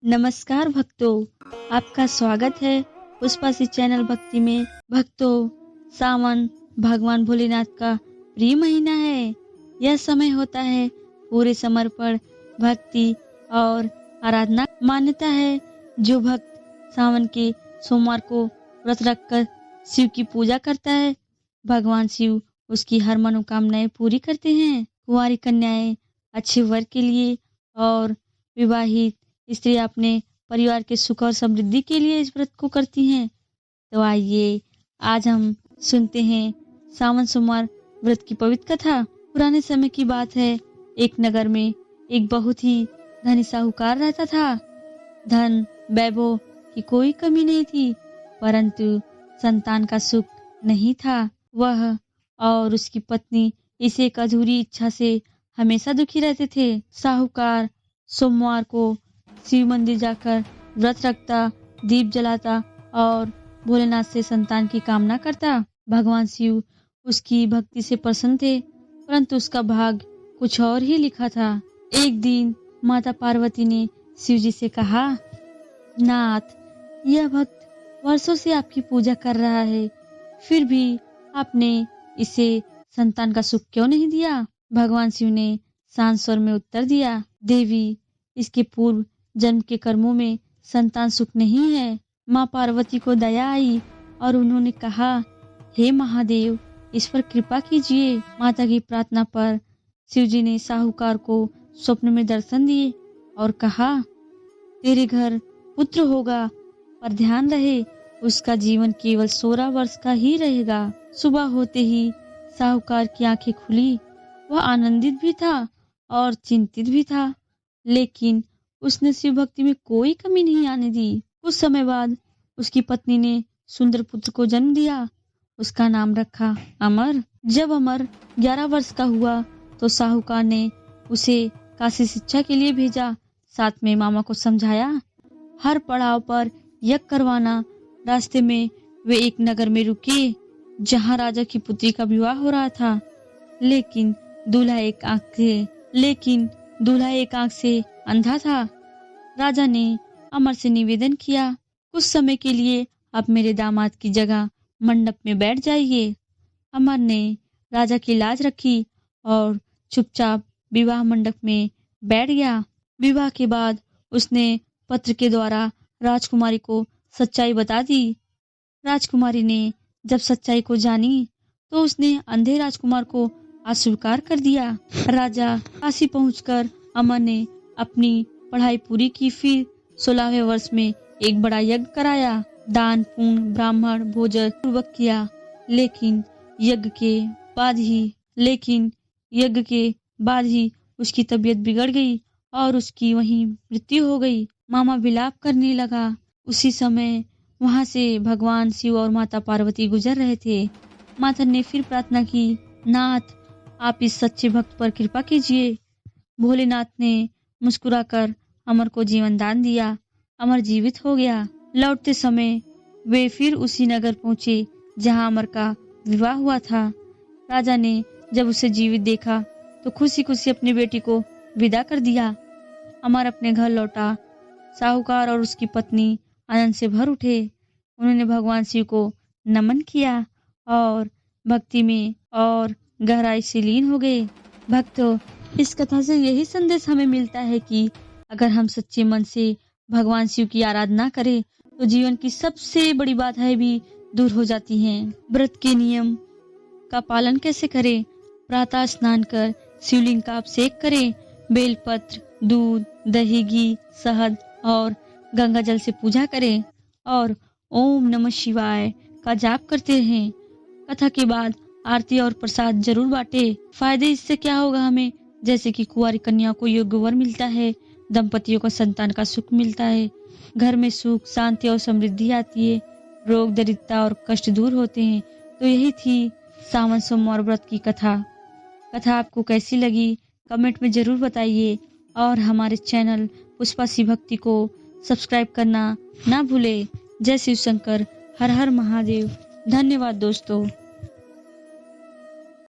नमस्कार भक्तों, आपका स्वागत है पुष्पासी चैनल भक्ति में। भक्तों, सावन भगवान भोलेनाथ का प्रिय महीना है। यह समय होता है पूरे समर्पण, भक्ति और आराधना। मान्यता है जो भक्त सावन के सोमवार को व्रत रखकर शिव की पूजा करता है, भगवान शिव उसकी हर मनोकामनाएं पूरी करते हैं। कुंवारी कन्याएं अच्छे वर के लिए और विवाहित स्त्री अपने परिवार के सुख और समृद्धि के लिए इस व्रत को करती हैं। तो आइए आज हम सुनते हैं सावन सोमवार व्रत की पवित्र कथा। पुराने समय की बात है, एक नगर में एक बहुत ही धनी साहूकार रहता था। धन वैभव की कोई कमी नहीं थी, परंतु संतान का सुख नहीं था। वह और उसकी पत्नी इस एक अधूरी इच्छा से हमेशा दुखी रहते थे। साहूकार सोमवार को शिव मंदिर जाकर व्रत रखता, दीप जलाता और भोलेनाथ से संतान की कामना करता। भगवान शिव उसकी भक्ति से प्रसन्न थे, परंतु उसका भाग्य कुछ और ही लिखा था। एक दिन माता पार्वती ने शिव जी से कहा, नाथ, यह भक्त वर्षों से आपकी पूजा कर रहा है, फिर भी आपने इसे संतान का सुख क्यों नहीं दिया? भगवान शिव ने शांत स्वर में उत्तर दिया, देवी, इसके पूर्व जन्म के कर्मों में संतान सुख नहीं है। माँ पार्वती को दया आई और उन्होंने कहा, हे महादेव, इस पर कृपा कीजिए। माता की प्रार्थना पर शिवजी ने साहूकार को स्वप्न में दर्शन दिए और कहा, तेरे घर पुत्र होगा, पर ध्यान रहे उसका जीवन केवल 16 वर्ष का ही रहेगा। सुबह होते ही साहूकार की आंखें खुली। वह आनंदित भी था और चिंतित भी था, लेकिन उसने शिव भक्ति में कोई कमी नहीं आने दी। कुछ समय बाद उसकी पत्नी ने सुंदर पुत्र को जन्म दिया। उसका नाम रखा अमर। जब अमर 11 वर्ष का हुआ तो साहूकार ने उसे काशी शिक्षा के लिए भेजा। साथ में मामा को समझाया, हर पड़ाव पर यज्ञ करवाना। रास्ते में वे एक नगर में रुके जहाँ राजा की पुत्री का विवाह हो रहा था, लेकिन दूल्हा एक आंख से अंधा था। राजा ने अमर से निवेदन किया, कुछ समय के लिए आप मेरे दामाद की जगह मंडप में बैठ जाइए। अमर ने राजा की लाज रखी और चुपचाप विवाह मंडप में बैठ गया। विवाह के बाद उसने पत्र के द्वारा राजकुमारी को सच्चाई बता दी। राजकुमारी ने जब सच्चाई को जानी तो उसने अंधे राजकुमार को अस्वीकार कर दिया। राजा काशी पहुंचकर अमर ने अपनी पढ़ाई पूरी की। फिर 16वें वर्ष में एक बड़ा यज्ञ कराया। दान पुण्य ब्राह्मण भोजन पूर्वक किया, लेकिन यज्ञ के बाद ही उसकी तबीयत बिगड़ गई और उसकी वहीं मृत्यु हो गई। मामा विलाप करने लगा। उसी समय वहां से भगवान शिव और माता पार्वती गुजर रहे थे। माता ने फिर प्रार्थना की, नाथ, आप इस सच्चे भक्त पर कृपा कीजिए। भोलेनाथ ने मुस्कुराकर अमर को जीवन दान दिया। अमर जीवित हो गया। लौटते समय वे फिर उसी नगर पहुंचे जहां अमर का विवाह हुआ था। राजा ने जब उसे जीवित देखा तो खुशी खुशी अपनी बेटी को विदा कर दिया। अमर अपने घर लौटा। साहूकार और उसकी पत्नी आनंद से भर उठे। उन्होंने भगवान शिव को नमन किया और भक्ति में और गहराई से लीन हो गए। भक्तों, इस कथा से यही संदेश हमें मिलता है कि अगर हम सच्चे मन से भगवान शिव की आराधना करें तो जीवन की सबसे बड़ी बाधाएं भी दूर हो जाती हैं। व्रत के नियम का पालन कैसे करें? प्रातः स्नान कर शिवलिंग का अभिषेक करें। बेलपत्र, दूध, दही, घी, शहद और गंगा जल से पूजा करें और ओम नमः शिवाय का जाप करते रहें। कथा के बाद आरती और प्रसाद जरूर बांटे। फायदे इससे क्या होगा हमें, जैसे कि कुंवारी कन्या को योग्य वर मिलता है, दंपतियों को संतान का सुख मिलता है, घर में सुख शांति और समृद्धि आती है, रोग दरिद्रता और कष्ट दूर होते हैं। तो यही थी सावन सोमवार व्रत की कथा। कथा आपको कैसी लगी कमेंट में जरूर बताइए और हमारे चैनल पुष्पासी भक्ति को सब्सक्राइब करना ना भूले। जय शिव शंकर, हर हर महादेव। धन्यवाद दोस्तों।